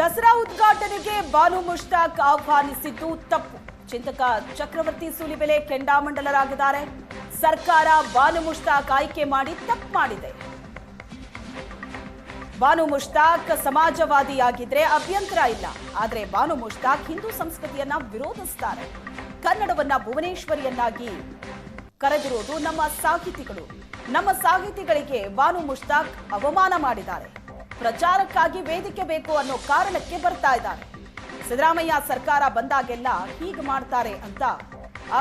ದಸರಾ ಉದ್ಘಾಟನೆಗೆ ಬಾನು ಮುಷ್ತಾಕ್ ಆಹ್ವಾನಿಸಿದ್ದು ತಪ್ಪು. ಚಿಂತಕ ಚಕ್ರವರ್ತಿ ಸೂಲಿಬೆಲೆ ಕೆಂಡಾಮಂಡಲರಾಗಿದ್ದಾರೆ. ಸರ್ಕಾರ ಬಾನು ಮುಷ್ತಾಕ್ ಆಯ್ಕೆ ಮಾಡಿ ತಪ್ಪು ಮಾಡಿದೆ. ಬಾನು ಮುಷ್ತಾಕ್ ಸಮಾಜವಾದಿಯಾಗಿದ್ರೆ ಅಭ್ಯಂತರ ಇಲ್ಲ. ಆದರೆ ಬಾನು ಮುಷ್ತಾಕ್ ಹಿಂದೂ ಸಂಸ್ಕೃತಿಯನ್ನ ವಿರೋಧಿಸುತ್ತಾರೆ. ಕನ್ನಡವನ್ನ ಭುವನೇಶ್ವರಿಯನ್ನಾಗಿ ಕರೆದಿರುವುದು ನಮ್ಮ ಸಾಹಿತಿಗಳು. ನಮ್ಮ ಸಾಹಿತಿಗಳಿಗೆ ಬಾನು ಮುಷ್ತಾಕ್ ಅವಮಾನ ಮಾಡಿದ್ದಾರೆ. ಪ್ರಚಾರಕ್ಕಾಗಿ ವೇದಿಕೆ ಬೇಕು ಅನ್ನೋ ಕಾರಣಕ್ಕೆ ಬರ್ತಾ ಇದ್ದಾರೆ. ಸಿದ್ದರಾಮಯ್ಯ ಸರ್ಕಾರ ಬಂದಾಗೆಲ್ಲ ಹೀಗೆ ಮಾಡ್ತಾರೆ ಅಂತ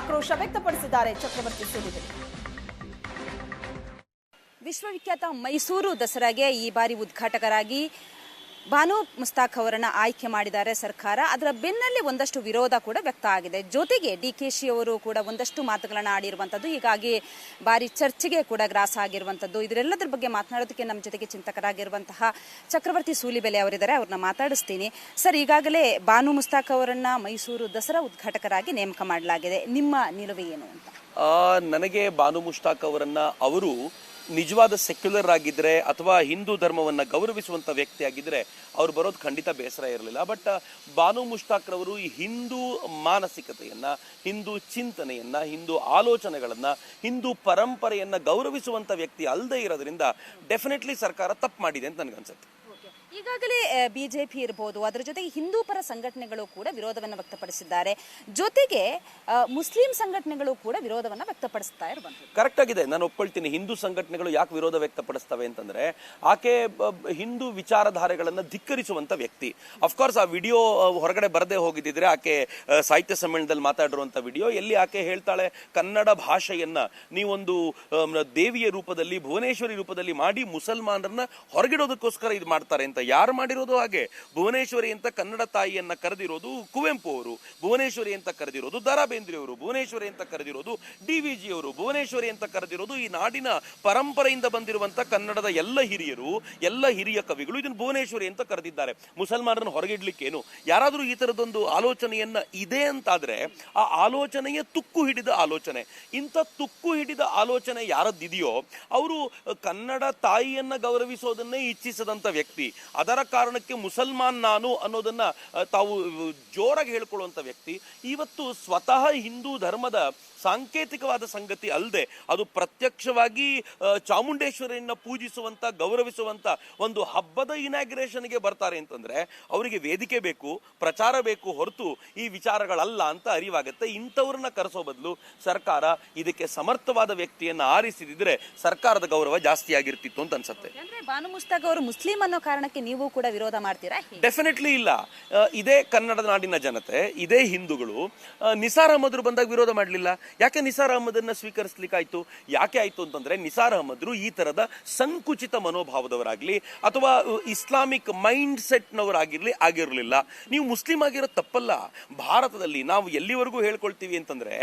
ಆಕ್ರೋಶ ವ್ಯಕ್ತಪಡಿಸಿದ್ದಾರೆ ಚಕ್ರವರ್ತಿ ಸೂಲಿಬೆಲೆ. ವಿಶ್ವವಿಖ್ಯಾತ ಮೈಸೂರು ದಸರಾಗೆ ಈ ಬಾರಿ ಉದ್ಘಾಟಕರಾಗಿ ಬಾನು ಮುಸ್ತಾಕ್ ಅವರನ್ನ ಆಯ್ಕೆ ಮಾಡಿದ್ದಾರೆ ಸರ್ಕಾರ. ಅದರ ಬೆನ್ನಲ್ಲಿ ಒಂದಷ್ಟು ವಿರೋಧ ಕೂಡ ವ್ಯಕ್ತ ಆಗಿದೆ. ಜೊತೆಗೆ ಡಿಕೆಶಿ ಅವರು ಕೂಡ ಒಂದಷ್ಟು ಮಾತುಗಳನ್ನ ಆಡಿರುವಂತದ್ದು, ಹೀಗಾಗಿ ಬಾರಿ ಚರ್ಚೆಗೆ ಕೂಡ ಗ್ರಾಸ ಆಗಿರುವಂತದ್ದು. ಇದರೆಲ್ಲದರ ಬಗ್ಗೆ ಮಾತನಾಡೋದಕ್ಕೆ ನಮ್ಮ ಜೊತೆಗೆ ಚಿಂತಕರಾಗಿರುವಂತಹ ಚಕ್ರವರ್ತಿ ಸೂಲಿಬೆಲೆ ಅವರಿದ್ದಾರೆ. ಅವ್ರನ್ನ ಮಾತಾಡಿಸ್ತೀನಿ. ಸರ್, ಈಗಾಗಲೇ ಬಾನು ಮುಸ್ತಾಕ್ ಅವರನ್ನ ಮೈಸೂರು ದಸರಾ ಉದ್ಘಾಟಕರಾಗಿ ನೇಮಕ ಮಾಡಲಾಗಿದೆ. ನಿಮ್ಮ ನಿಲುವು ಏನು ಅಂತ? ನನಗೆ ಬಾನು ಮುಷ್ತಾಕ್ ಅವರನ್ನ ಅವರು ನಿಜವಾದ ಸೆಕ್ಯುಲರ್ ಆಗಿದ್ರೆ ಅಥವಾ ಹಿಂದೂ ಧರ್ಮವನ್ನ ಗೌರವಿಸುವಂತ ವ್ಯಕ್ತಿ ಆಗಿದ್ರೆ ಅವ್ರು ಬರೋದು ಖಂಡಿತ ಬೇಸರ ಇರಲಿಲ್ಲ. ಬಟ್ ಬಾನು ಮುಷ್ತಾಕ್ ರವರು ಈ ಹಿಂದೂ ಮಾನಸಿಕತೆಯನ್ನ, ಹಿಂದೂ ಚಿಂತನೆಯನ್ನ, ಹಿಂದೂ ಆಲೋಚನೆಗಳನ್ನ, ಹಿಂದೂ ಪರಂಪರೆಯನ್ನ ಗೌರವಿಸುವಂತ ವ್ಯಕ್ತಿ ಅಲ್ಲದೆ ಇರೋದ್ರಿಂದ ಡೆಫಿನೆಟ್ಲಿ ಸರ್ಕಾರ ತಪ್ಪು ಮಾಡಿದೆ ಅಂತ ನನಗನ್ಸುತ್ತೆ. ಈಗಾಗಲೇ ಬಿಜೆಪಿ ಇರಬಹುದು, ಅದರ ಜೊತೆಗೆ ಹಿಂದೂ ಪರ ಸಂಘಟನೆಗಳು ಕೂಡ ವಿರೋಧವನ್ನು ವ್ಯಕ್ತಪಡಿಸಿದ್ದಾರೆ. ಜೊತೆಗೆ ಮುಸ್ಲಿಂ ಸಂಘಟನೆಗಳು ಕೂಡ ವಿರೋಧವನ್ನು ವ್ಯಕ್ತಪಡಿಸ್ತಾ ಇರುವಂತದ್ದು. ಕರೆಕ್ಟ್ ಆಗಿದೆ, ನಾನು ಒಪ್ಕೊಳ್ತೀನಿ. ಹಿಂದೂ ಸಂಘಟನೆಗಳು ಯಾಕೆ ವಿರೋಧ ವ್ಯಕ್ತಪಡಿಸ್ತವೆ ಅಂತಂದ್ರೆ, ಆಕೆ ಹಿಂದೂ ವಿಚಾರಧಾರೆಗಳನ್ನ ಧಿಕ್ಕರಿಸುವಂತ ವ್ಯಕ್ತಿ. ಅಫ್ಕೋರ್ಸ್ ಆ ವಿಡಿಯೋ ಹೊರಗಡೆ ಬರದೇ ಹೋಗಿದ್ರೆ, ಆಕೆ ಸಾಹಿತ್ಯ ಸಮ್ಮೇಳನದಲ್ಲಿ ಮಾತಾಡಿರುವಂತ ವಿಡಿಯೋ ಎಲ್ಲಿ ಆಕೆ ಹೇಳ್ತಾಳೆ, ಕನ್ನಡ ಭಾಷೆಯನ್ನ ನೀವೊಂದು ದೇವಿಯ ರೂಪದಲ್ಲಿ, ಭುವನೇಶ್ವರಿ ರೂಪದಲ್ಲಿ ಮಾಡಿ ಮುಸಲ್ಮಾನರನ್ನ ಹೊರಗಿಡೋದಕ್ಕೋಸ್ಕರ ಇದು ಮಾಡ್ತಾರೆ ಅಂತ. ಯಾರು ಮಾಡಿರೋದು ಹಾಗೆ? ಭುವನೇಶ್ವರಿ ಅಂತ ಕನ್ನಡ ತಾಯಿಯನ್ನ ಕರೆದಿರೋದು ಕುವೆಂಪು ಅವರು, ಭುವನೇಶ್ವರಿ ಅಂತ ಕರೆದಿರೋದು ದ.ರಾ ಬೇಂದ್ರೆ ಅವರು, ಭುವನೇಶ್ವರಿ ಅಂತ ಕರೆದಿರೋದು ಡಿ.ವಿ.ಜಿ ಅವರು, ಭುವನೇಶ್ವರಿ ಅಂತ ಕರೆದಿರೋದು ಈ ನಾಡಿನ ಪರಂಪರೆಯಿಂದ ಬಂದಿರುವಂತ ಕನ್ನಡದ ಎಲ್ಲ ಹಿರಿಯರು, ಎಲ್ಲ ಹಿರಿಯ ಕವಿಗಳು ಇದನ್ನು ಭುವನೇಶ್ವರಿ ಅಂತ ಕರೆದಿದ್ದಾರೆ. ಮುಸಲ್ಮಾನರನ್ನು ಹೊರಗಿಡ್ಲಿಕ್ಕೇನು? ಯಾರಾದರೂ ಈ ತರದೊಂದು ಆಲೋಚನೆಯನ್ನ ಇದೆ ಅಂತಾದ್ರೆ ಆ ಆಲೋಚನೆಯ ತುಕ್ಕು ಹಿಡಿದ ಆಲೋಚನೆ. ಇಂಥ ತುಕ್ಕು ಹಿಡಿದ ಆಲೋಚನೆ ಯಾರದ್ದಿದೆಯೋ ಅವರು ಕನ್ನಡ ತಾಯಿಯನ್ನ ಗೌರವಿಸೋದನ್ನೇ ಇಚ್ಛಿಸದಂತ ವ್ಯಕ್ತಿ. ಅದರ ಕಾರಣಕ್ಕೆ ಮುಸಲ್ಮಾನ್ ನಾನು ಅನ್ನೋದನ್ನ ತಾವು ಜೋರಾಗಿ ಹೇಳ್ಕೊಳ್ಳುವಂತ ವ್ಯಕ್ತಿ. ಇವತ್ತು ಸ್ವತಃ ಹಿಂದೂ ಧರ್ಮದ ಸಾಂಕೇತಿಕವಾದ ಸಂಗತಿ ಅಲ್ಲದೆ ಅದು ಪ್ರತ್ಯಕ್ಷವಾಗಿ ಚಾಮುಂಡೇಶ್ವರಿಯನ್ನ ಪೂಜಿಸುವಂತ, ಗೌರವಿಸುವಂತ ಒಂದು ಹಬ್ಬದ ಇನಾಗ್ರೇಷನ್ಗೆ ಬರ್ತಾರೆ ಅಂತಂದ್ರೆ ಅವರಿಗೆ ವೇದಿಕೆ ಬೇಕು, ಪ್ರಚಾರ ಬೇಕು, ಹೊರತು ಈ ವಿಚಾರಗಳಲ್ಲ ಅಂತ ಅರಿವಾಗುತ್ತೆ. ಇಂಥವ್ರನ್ನ ಕರೆಸೋ ಬದಲು ಸರ್ಕಾರ ಇದಕ್ಕೆ ಸಮರ್ಥವಾದ ವ್ಯಕ್ತಿಯನ್ನ ಆರಿಸಿದ್ರೆ ಸರ್ಕಾರದ ಗೌರವ ಜಾಸ್ತಿ ಆಗಿರ್ತಿತ್ತು ಅಂತ ಅನ್ಸುತ್ತೆ. ಬಾನು ಮುಸ್ತಾಕ್ ಅವರು ಮುಸ್ಲಿಂ ಅನ್ನೋ ಕಾರಣಕ್ಕೆ ನೀವು ಕೂಡ ವಿರೋಧ ಮಾಡ್ತೀರಾ? ಡೆಫಿನೆಟ್ಲಿ ಇಲ್ಲ. ಇದೇ ಕನ್ನಡದ ನಾಡಿನ ಜನತೆ, ಇದೇ ಹಿಂದೂಗಳು ನಿಸಾರ್ ಅಹಮದ್ರು ಬಂದಾಗ ವಿರೋಧ ಮಾಡಲಿಲ್ಲ. ಯಾಕೆ ನಿಸಾರ್ ಅಹಮದನ್ನ ಸ್ವೀಕರಿಸ್ಲಿಕ್ಕಾಯ್ತು? ಯಾಕೆ ಆಯ್ತು ಅಂತಂದ್ರೆ, ನಿಸಾರ್ ಅಹಮದ್ರು ಈ ತರದ ಸಂಕುಚಿತ ಮನೋಭಾವದವರಾಗ್ಲಿ ಅಥವಾ ಇಸ್ಲಾಮಿಕ್ ಮೈಂಡ್ ಸೆಟ್ ಆಗಿರಲಿಲ್ಲ. ನೀವು ಮುಸ್ಲಿಂ ಆಗಿರೋ ತಪ್ಪಲ್ಲ. ಭಾರತದಲ್ಲಿ ನಾವು ಎಲ್ಲಿವರೆಗೂ ಹೇಳ್ಕೊಳ್ತೀವಿ ಅಂತಂದ್ರೆ,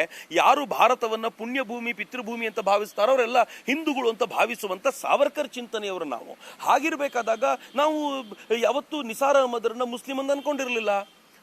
ಯಾರು ಭಾರತವನ್ನ ಪುಣ್ಯಭೂಮಿ, ಪಿತೃಭೂಮಿ ಅಂತ ಭಾವಿಸ್ತಾರೋ ಅವರೆಲ್ಲ ಹಿಂದೂಗಳು ಅಂತ ಭಾವಿಸುವಂತ ಸಾವರ್ಕರ್ ಚಿಂತನೆಯವರು ನಾವು. ಹಾಗಿರ್ಬೇಕಾದಾಗ ನಾವು ಯಾವತ್ತೂ ನಿಸಾರ್ ಅಹಮದ್ರನ್ನ ಮುಸ್ಲಿಂ ಅಂತ ಅನ್ಕೊಂಡಿರ್ಲಿಲ್ಲ.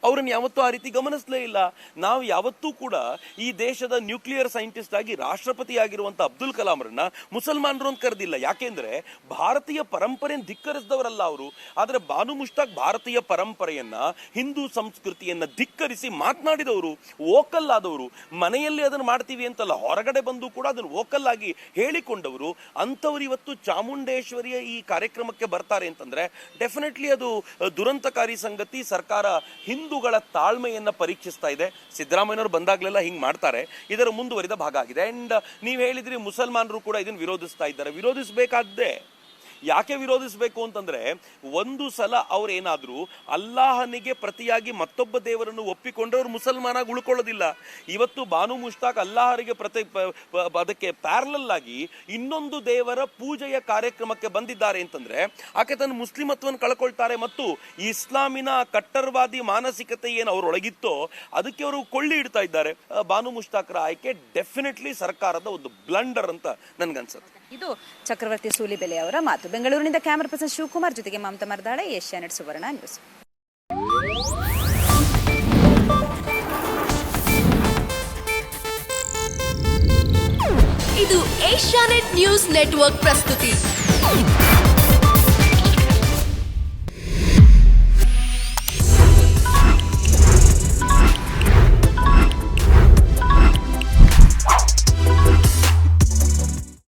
ಅವ್ರನ್ನ ಯಾವತ್ತೂ ಆ ರೀತಿ ಗಮನಿಸಲೇ ಇಲ್ಲ. ನಾವು ಯಾವತ್ತೂ ಕೂಡ ಈ ದೇಶದ ನ್ಯೂಕ್ಲಿಯರ್ ಸೈಂಟಿಸ್ಟ್ ಆಗಿ ರಾಷ್ಟ್ರಪತಿ ಆಗಿರುವಂತ ಅಬ್ದುಲ್ ಕಲಾಂರನ್ನ ಮುಸಲ್ಮಾನರು ಅಂತ ಕರೆದಿಲ್ಲ. ಯಾಕೆಂದ್ರೆ ಭಾರತೀಯ ಪರಂಪರೆಯನ್ನು ಧಿಕ್ಕರಿಸಿದವರಲ್ಲ ಅವರು. ಆದ್ರೆ ಬಾನು ಮುಷ್ತಾಕ್ ಭಾರತೀಯ ಪರಂಪರೆಯನ್ನ, ಹಿಂದೂ ಸಂಸ್ಕೃತಿಯನ್ನ ಧಿಕ್ಕರಿಸಿ ಮಾತನಾಡಿದವರು, ವೋಕಲ್ ಆದವರು. ಮನೆಯಲ್ಲಿ ಅದನ್ನು ಮಾಡ್ತೀವಿ ಅಂತಲ್ಲ, ಹೊರಗಡೆ ಬಂದು ಕೂಡ ಅದನ್ನು ವೋಕಲ್ ಆಗಿ ಹೇಳಿಕೊಂಡವರು. ಅಂಥವ್ರು ಇವತ್ತು ಚಾಮುಂಡೇಶ್ವರಿಯ ಈ ಕಾರ್ಯಕ್ರಮಕ್ಕೆ ಬರ್ತಾರೆ ಅಂತಂದ್ರೆ ಡೆಫಿನೆಟ್ಲಿ ಅದು ದುರಂತಕಾರಿ ಸಂಗತಿ. ಸರ್ಕಾರ ಹಿಂದೂಗಳ ತಾಳ್ಮೆಯನ್ನ ಪರೀಕ್ಷಿಸ್ತಾ ಇದೆ. ಸಿದ್ದರಾಮಯ್ಯನವರು ಬಂದಾಗ್ಲೆಲ್ಲ ಹಿಂಗ್ ಮಾಡ್ತಾರೆ. ಇದರ ಮುಂದುವರಿದ ಭಾಗ ಆಗಿದೆ. ಅಂಡ್ ನೀವ್ ಹೇಳಿದ್ರಿ ಮುಸಲ್ಮಾನರು ಕೂಡ ಇದನ್ನು ವಿರೋಧಿಸ್ತಾ ಇದ್ದಾರೆ. ವಿರೋಧಿಸಬೇಕಾದ್ದೇ. ಯಾಕೆ ವಿರೋಧಿಸಬೇಕು ಅಂತಂದ್ರೆ, ಒಂದು ಸಲ ಅವ್ರೇನಾದ್ರೂ ಅಲ್ಲಾಹನಿಗೆ ಪ್ರತಿಯಾಗಿ ಮತ್ತೊಬ್ಬ ದೇವರನ್ನು ಒಪ್ಪಿಕೊಂಡ್ರೆ ಅವ್ರು ಮುಸಲ್ಮಾನಾಗಿ ಉಳ್ಕೊಳ್ಳೋದಿಲ್ಲ. ಇವತ್ತು ಬಾನು ಮುಷ್ತಾಕ್ ಅಲ್ಲಾಹರಿಗೆ ಅದಕ್ಕೆ ಪ್ಯಾರಲಲ್ ಆಗಿ ಇನ್ನೊಂದು ದೇವರ ಪೂಜೆಯ ಕಾರ್ಯಕ್ರಮಕ್ಕೆ ಬಂದಿದ್ದಾರೆ ಅಂತಂದ್ರೆ ಆಕೆ ತನ್ನ ಮುಸ್ಲಿಮತ್ವವನ್ನು ಕಳ್ಕೊಳ್ತಾರೆ. ಮತ್ತು ಇಸ್ಲಾಮಿನ ಕಟ್ಟರ್ವಾದಿ ಮಾನಸಿಕತೆ ಏನು ಅವರೊಳಗಿತ್ತೋ ಅದಕ್ಕೆ ಅವರು ಕೊಳ್ಳಿ ಇಡ್ತಾ ಇದ್ದಾರೆ. ಬಾನು ಮುಷ್ತಾಕ್ರ ಆಯ್ಕೆ ಡೆಫಿನೆಟ್ಲಿ ಸರ್ಕಾರದ ಒಂದು ಬ್ಲಂಡರ್ ಅಂತ ನನ್ಗನ್ಸುತ್ತೆ. ಇದು ಚಕ್ರವರ್ತಿ ಸೂಲಿಬೆಲೆ ಅವರ ಮಾತು. ಬೆಂಗಳೂರಿನಿಂದ ಕ್ಯಾಮರಾ ಪರ್ಸನ್ ಶಿವಕುಮಾರ್ ಜೊತೆಗೆ ಮಮತಾ ಮರ್ದಾಳೆ, ಏಷ್ಯಾನೆಟ್ ಸುವರ್ಣ ನ್ಯೂಸ್. ಇದು ಏಷ್ಯಾನೆಟ್ ನ್ಯೂಸ್ ನೆಟ್ವರ್ಕ್ ಪ್ರಸ್ತುತಿ.